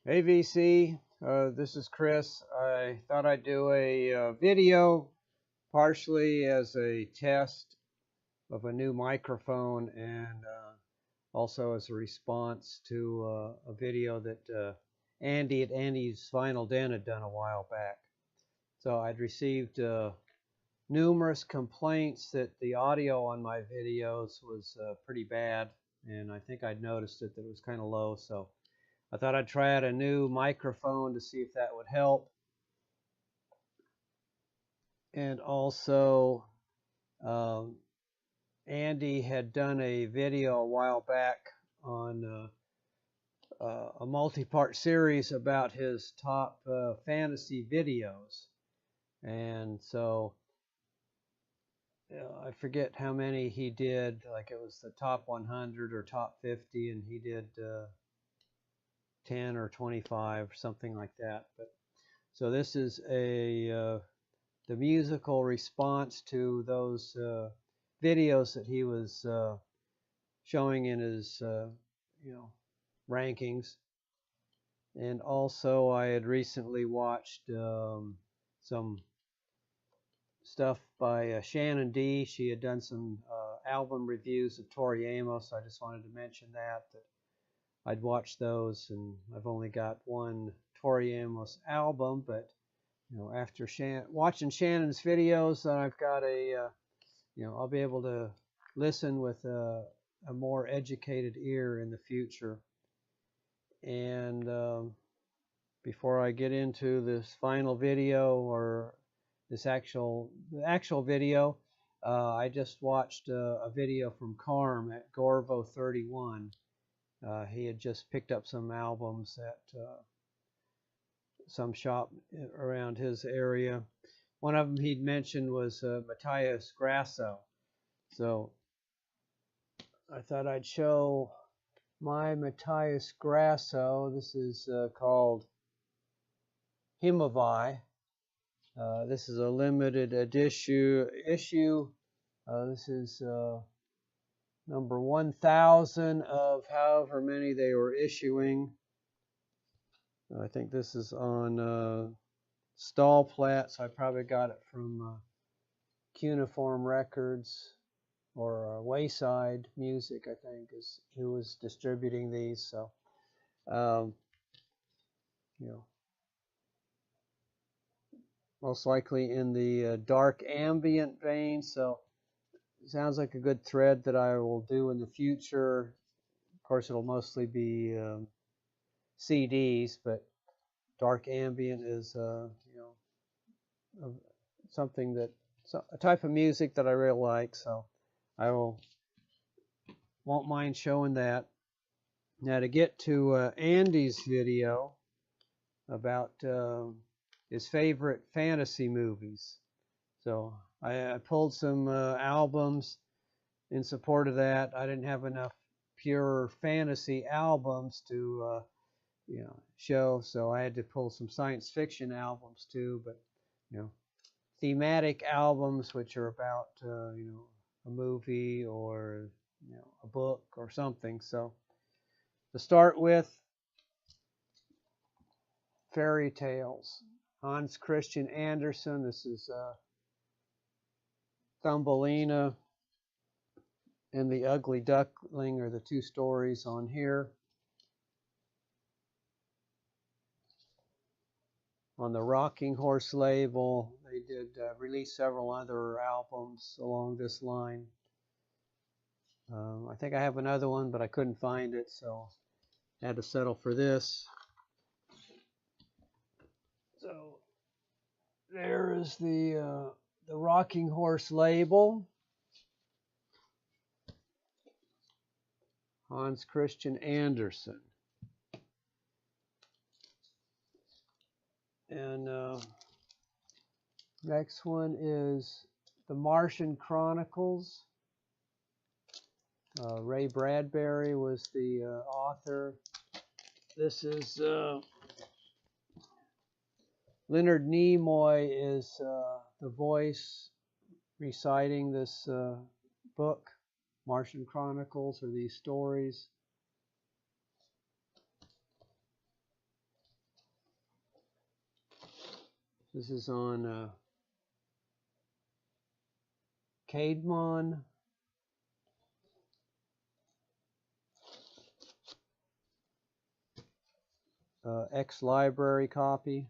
Hey VC, this is Chris. I thought I'd do a video partially as a test of a new microphone and also as a response to a video that Andy at Andy's Vinyl Den had done a while back. So I'd received numerous complaints that the audio on my videos was pretty bad, and I think I'd noticed that it was kind of low, so I thought I'd try out a new microphone to see if that would help. And also, Andy had done a video a while back on a multi-part series about his top fantasy videos. And so, I forget how many he did, like it was the top 100 or top 50, and he did 10 or 25 or something like that. But so this is the musical response to those videos that he was showing in his rankings. And also I had recently watched some stuff by Shannon D. She had done some album reviews of Tori Amos. I just wanted to mention that I'd watched those, and I've only got one Tori Amos album, but after watching Shannon's videos, I've got I'll be able to listen with a more educated ear in the future. And before I get into this final video or this actual video, I just watched a video from Carm at Gorvo31. He had just picked up some albums at some shop around his area. One of them he'd mentioned was Matthias Grasso. So I thought I'd show my Matthias Grasso. This is called Gimme. This is a limited issue. This is number 1,000 of however many they were issuing. I think this is on Stallplat, so I probably got it from Cuneiform Records or Wayside Music, I think, is who was distributing these. So, most likely in the dark ambient vein. So, it sounds like a good thread that I will do in the future. Of course, it'll mostly be CDs, but dark ambient is something that a type of music that I really like, so I won't mind showing that. Now to get to Andy's video about his favorite fantasy movies, so I pulled some albums in support of that. I didn't have enough pure fantasy albums to show, so I had to pull some science fiction albums too, but thematic albums which are about a movie or a book or something. So to start with, fairy tales. Hans Christian Andersen. This is Thumbelina and the Ugly Duckling are the two stories on here. On the Rocking Horse label, they did release several other albums along this line. I think I have another one, but I couldn't find it, so I had to settle for this. So there is the Rocking Horse label. Hans Christian Andersen. And next one is The Martian Chronicles. Ray Bradbury was the author. This is Leonard Nimoy is the voice reciting this book. Martian Chronicles are these stories. This is on Caedmon. Ex-library copy.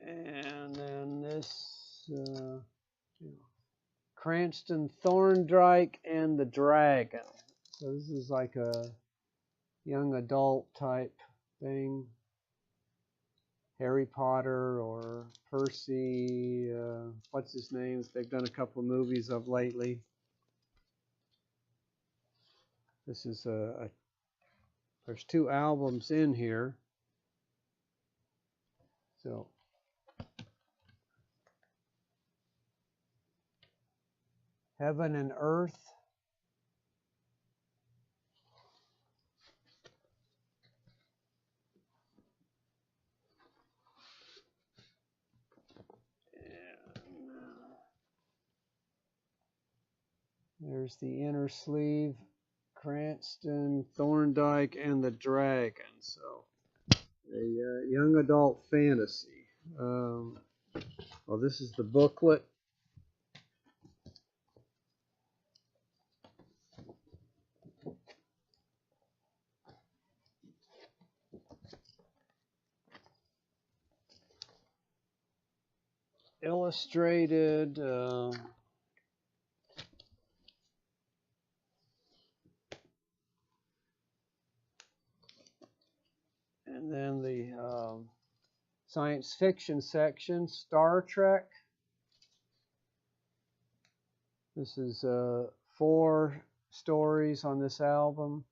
And then this, Cranston Thorndyke and the Dragon. So this is like a young adult type thing. Harry Potter or Percy, what's his name? They've done a couple of movies of lately. This is there's 2 albums in here. So Heaven and Earth. There's the inner sleeve, Cranston, Thorndyke, and the Dragon. So, a young adult fantasy. Well, this is the booklet. Illustrated. And then the science fiction section, Star Trek. This is 4 stories on this album.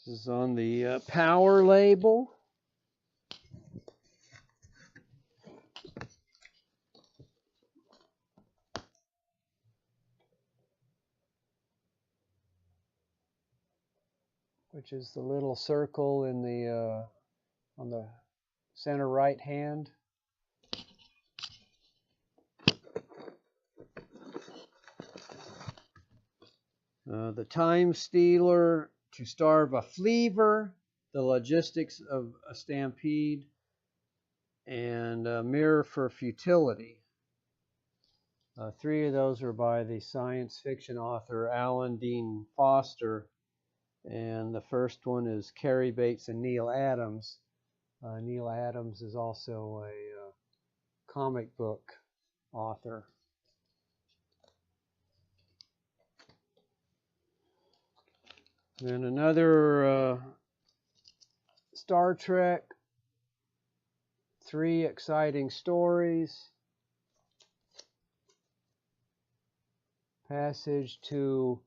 This is on the Power label. Which is the little circle in the on the center right hand. The Time Stealer, To Starve a Fleaver, The Logistics of a Stampede, and Mirror for Futility. 3 of those are by the science fiction author Alan Dean Foster, and the first one is Carrie Bates and Neil Adams. Neil Adams is also a comic book author. Then another Star Trek, 3 exciting stories. Passage to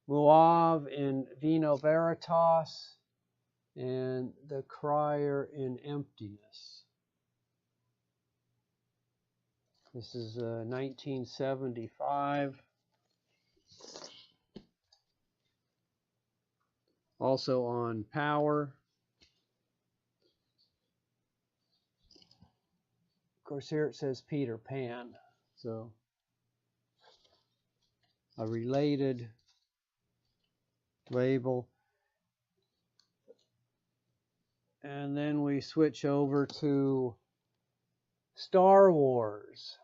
Muav in Vino Veritas, and The Crier in Emptiness. This is 1975. Also on Power. Of course, here it says Peter Pan, so a related label. And then we switch over to Star Wars,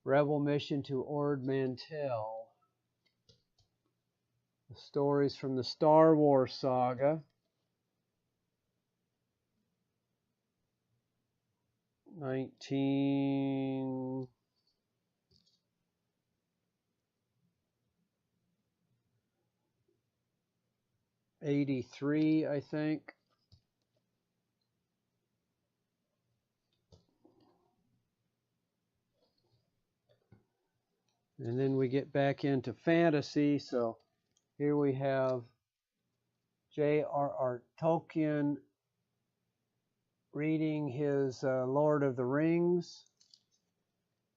Rebel Mission to Ord Mantell. The stories from the Star Wars saga. 1983, I think. And then we get back into fantasy. So here we have J.R.R. Tolkien reading his Lord of the Rings,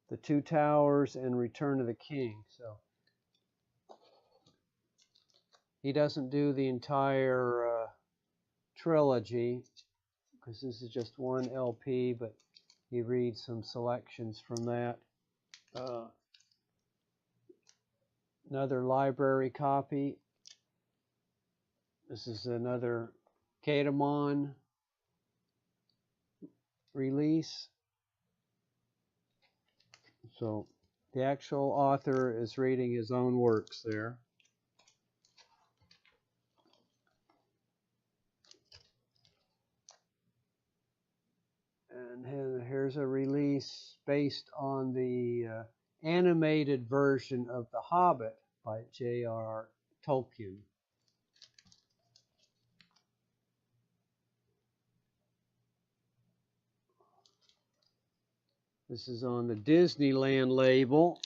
The Two Towers, and Return of the King. So he doesn't do the entire trilogy, because this is just one LP, but he reads some selections from that. Another library copy. This is another Kadamon release. So the actual author is reading his own works there. And here's a release based on the animated version of The Hobbit by J.R.R. Tolkien. This is on the Disneyland label.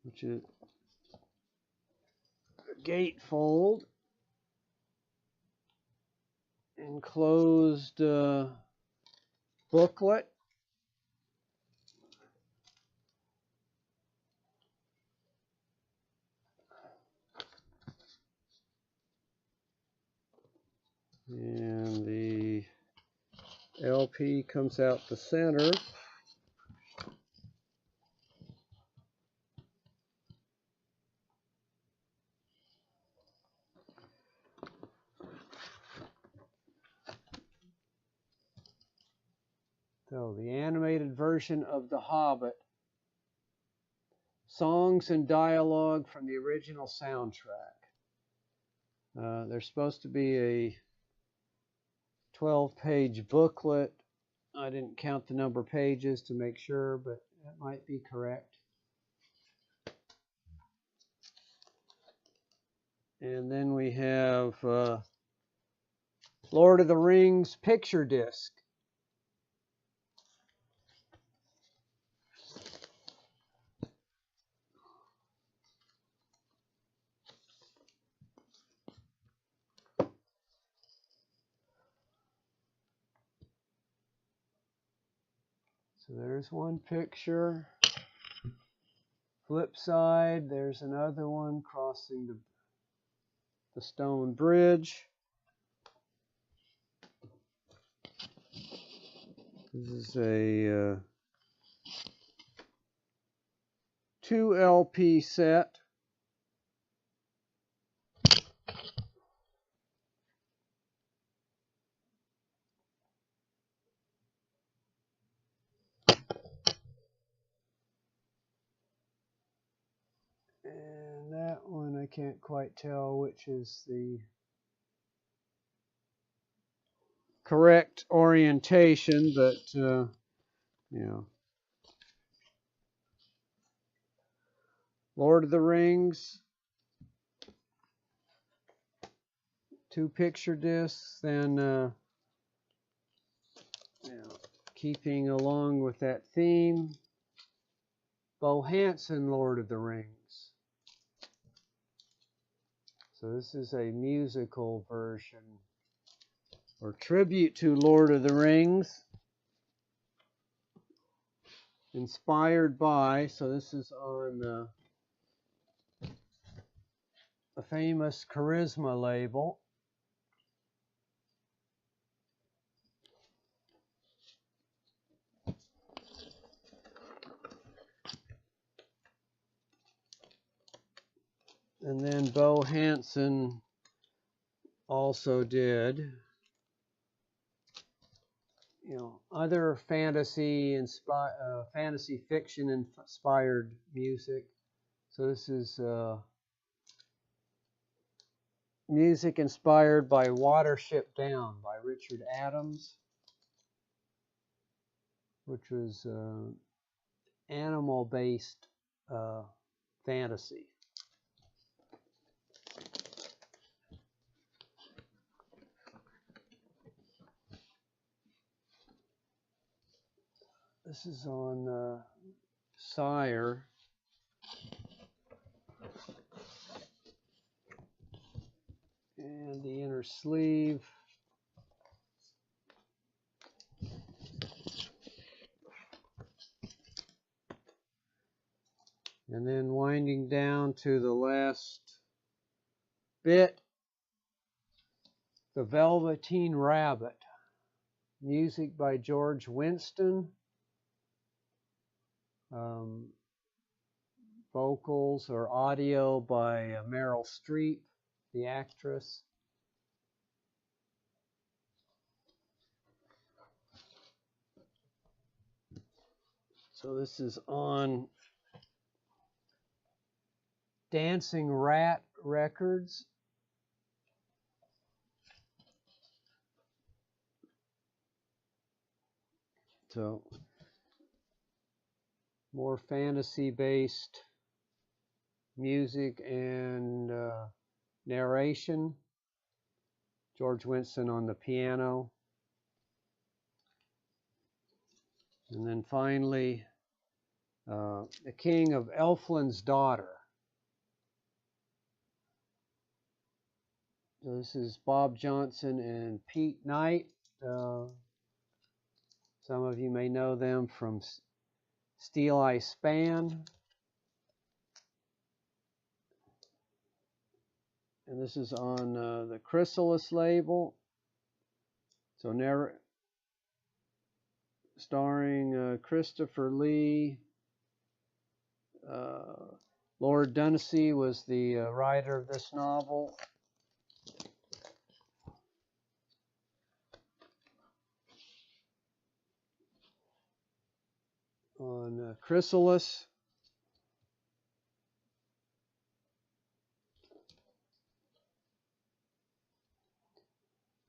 Which is a gatefold. Enclosed booklet. And the LP comes out the center. So the animated version of The Hobbit. Songs and dialogue from the original soundtrack. There's supposed to be a 12-page booklet. I didn't count the number of pages to make sure, but that might be correct. And then we have Lord of the Rings picture disc. So there's one picture. Flip side, there's another one crossing the stone bridge. This is a 2 LP set. And that one I can't quite tell which is the correct orientation, but you know. Lord of the Rings, 2 picture discs, then you know, keeping along with that theme, Bo Hansen, Lord of the Rings. So this is a musical version or tribute to Lord of the Rings, inspired by. So this is on the famous Charisma label. And then Bo Hansen also did, you know, other fantasy fiction inspired music. So this is music inspired by Watership Down by Richard Adams, which was animal-based fantasy. This is on Sire. And the inner sleeve. And then winding down to the last bit, The Velveteen Rabbit, music by George Winston, vocals or audio by Meryl Streep, the actress. So this is on Dancing Rat Records. So more fantasy-based music and narration. George Winston on the piano. And then finally, The King of Elfland's Daughter. So this is Bob Johnson and Pete Knight. Some of you may know them from Steel Eye Span. And this is on the Chrysalis label. So starring Christopher Lee. Lord Dunsey was the writer of this novel. On Chrysalis.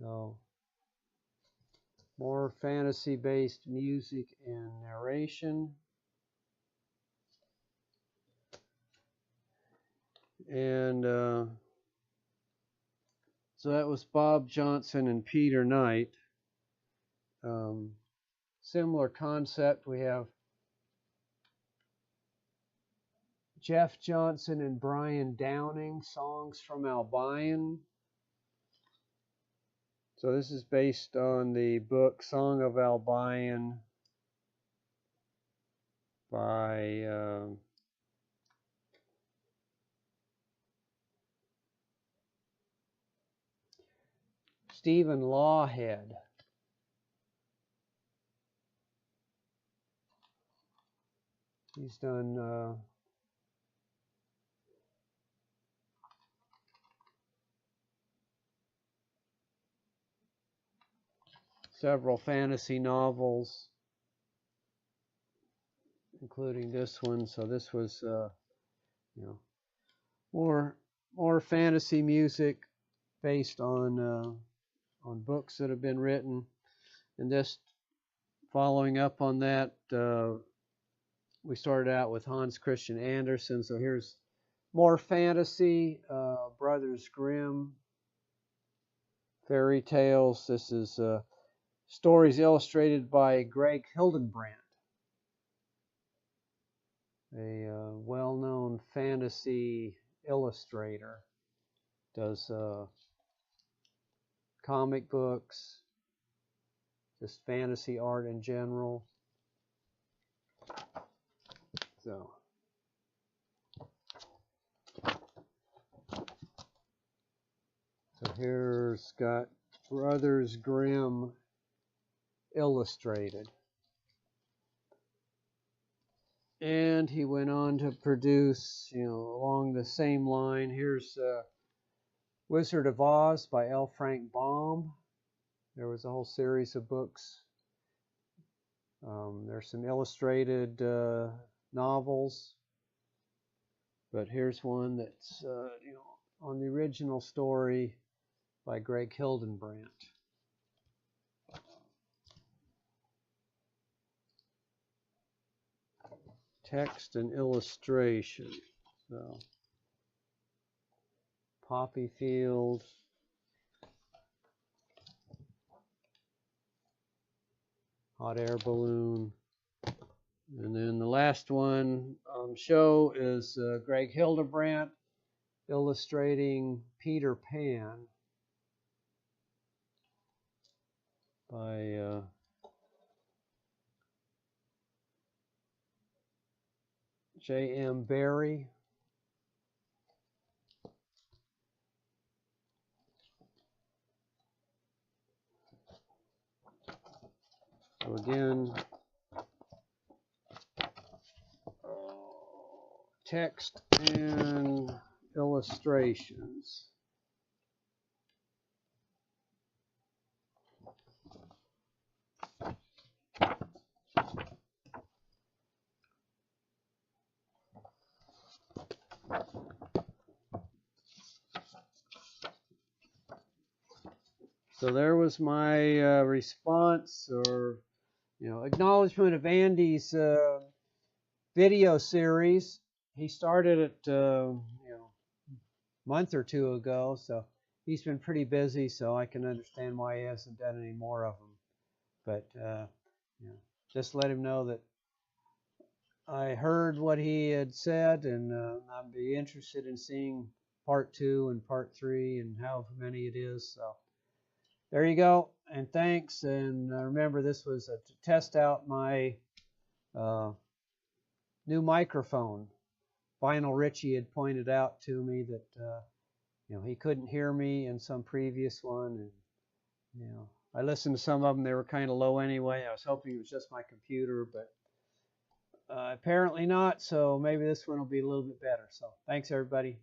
So more fantasy-based music and narration. And so that was Bob Johnson and Peter Knight. Similar concept, we have Jeff Johnson and Brian Downing, Songs from Albion. So this is based on the book Song of Albion by Stephen Lawhead. He's done several fantasy novels, including this one. So this was, more fantasy music based on books that have been written. And this, following up on that, we started out with Hans Christian Andersen. So here's more fantasy, Brothers Grimm, fairy tales. This is stories illustrated by Greg Hildenbrandt, a well-known fantasy illustrator. Does comic books, just fantasy art in general. So here's got Brothers Grimm illustrated. And he went on to produce, along the same line. Here's Wizard of Oz by L. Frank Baum. There was a whole series of books. There's some illustrated novels. But here's one that's, on the original story by Greg Hildenbrandt. Text and illustration. So, Poppy Field. Hot air balloon. And then the last one on show is Greg Hildenbrandt illustrating Peter Pan by J.M. Barrie. So again, text and illustrations. So there was my response, or acknowledgement of Andy's video series. He started it a month or two ago, so he's been pretty busy, so I can understand why he hasn't done any more of them. But just let him know that I heard what he had said, and I'd be interested in seeing part 2 and part 3 and however many it is. So there you go, and thanks. And remember, this was to test out my new microphone. Lionel Richie had pointed out to me that he couldn't hear me in some previous one, and I listened to some of them. They were kind of low anyway. I was hoping it was just my computer, but apparently not. So maybe this one will be a little bit better. So thanks, everybody.